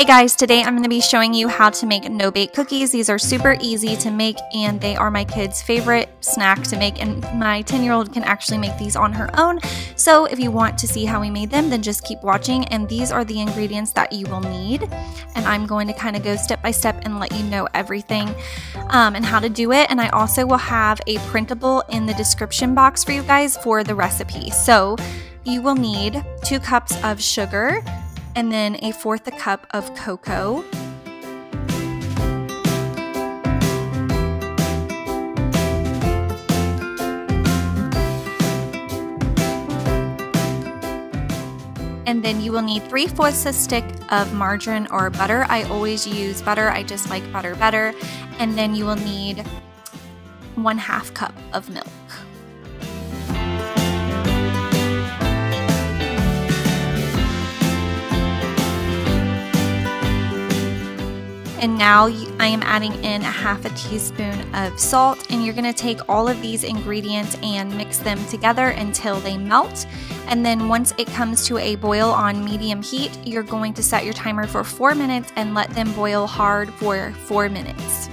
Hey guys, today I'm going to be showing you how to make no-bake cookies. These are super easy to make and they are my kids' favorite snack to make, and my 10-year-old can actually make these on her own. So if you want to see how we made them, then just keep watching, and these are the ingredients that you will need. And I'm going to kind of go step by step and let you know everything and how to do it. And I also will have a printable in the description box for you guys for the recipe. So you will need 2 cups of sugar, and then 1/4 cup of cocoa, and then you will need 3/4 a stick of margarine or butter. I always use butter, I just like butter better. And then you will need 1/2 cup of milk. And now I am adding in 1/2 teaspoon of salt, and you're going to take all of these ingredients and mix them together until they melt. And then once it comes to a boil on medium heat, you're going to set your timer for 4 minutes and let them boil hard for 4 minutes.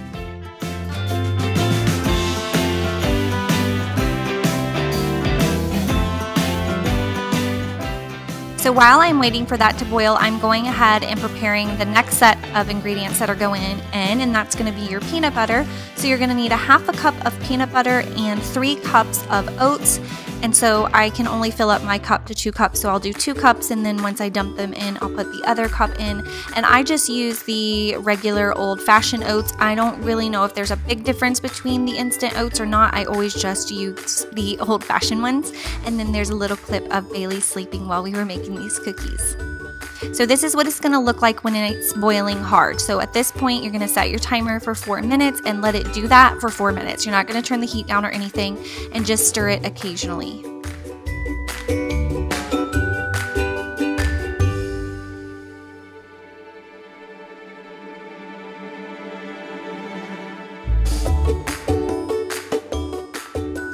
So while I'm waiting for that to boil, I'm going ahead and preparing the next set of ingredients that are going in, and that's going to be your peanut butter. So you're going to need 1/2 cup of peanut butter and 3 cups of oats. And so I can only fill up my cup to 2 cups, so I'll do 2 cups, and then once I dump them in, I'll put the other cup in. And I just use the regular old-fashioned oats. I don't really know if there's a big difference between the instant oats or not. I always just use the old-fashioned ones. And then there's a little clip of Bailey sleeping while we were making these cookies. So this is what it's going to look like when it's boiling hard. So at this point, you're going to set your timer for 4 minutes and let it do that for 4 minutes. You're not going to turn the heat down or anything, and just stir it occasionally.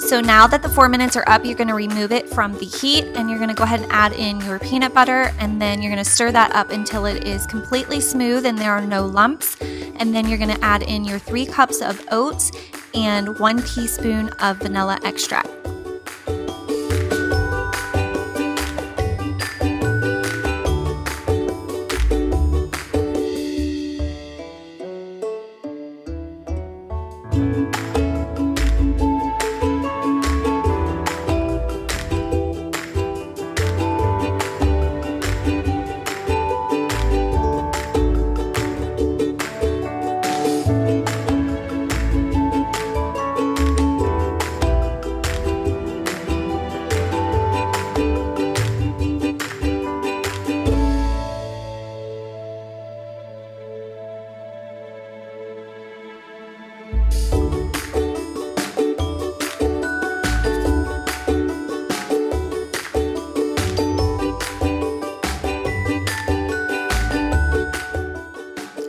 So now that the 4 minutes are up, you're going to remove it from the heat, and you're going to go ahead and add in your peanut butter, and then you're going to stir that up until it is completely smooth and there are no lumps. And then you're going to add in your 3 cups of oats and 1 teaspoon of vanilla extract.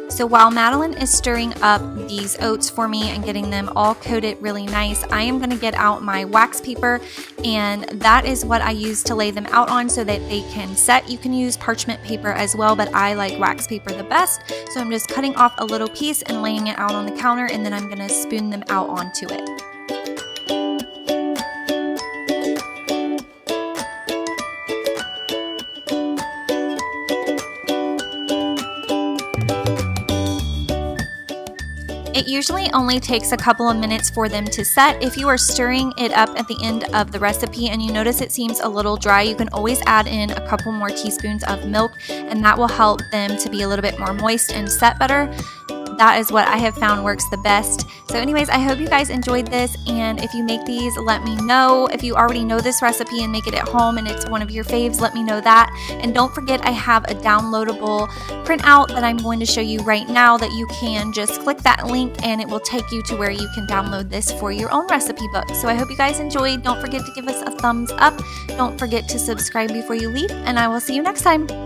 So while Madeline is stirring up these oats for me and getting them all coated really nice, I am going to get out my wax paper, and that is what I use to lay them out on so that they can set. You can use parchment paper as well, but I like wax paper the best. So I'm just cutting off a little piece and laying it out on the counter, and then I'm going to spoon them out onto it. It usually only takes a couple of minutes for them to set. If you are stirring it up at the end of the recipe and you notice it seems a little dry, you can always add in a couple more teaspoons of milk, and that will help them to be a little bit more moist and set better. That is what I have found works the best. So anyways, I hope you guys enjoyed this, and if you make these, let me know. If you already know this recipe and make it at home and it's one of your faves, let me know that. And don't forget, I have a downloadable printout that I'm going to show you right now that you can just click that link and it will take you to where you can download this for your own recipe book. So I hope you guys enjoyed. Don't forget to give us a thumbs up. Don't forget to subscribe before you leave, and I will see you next time.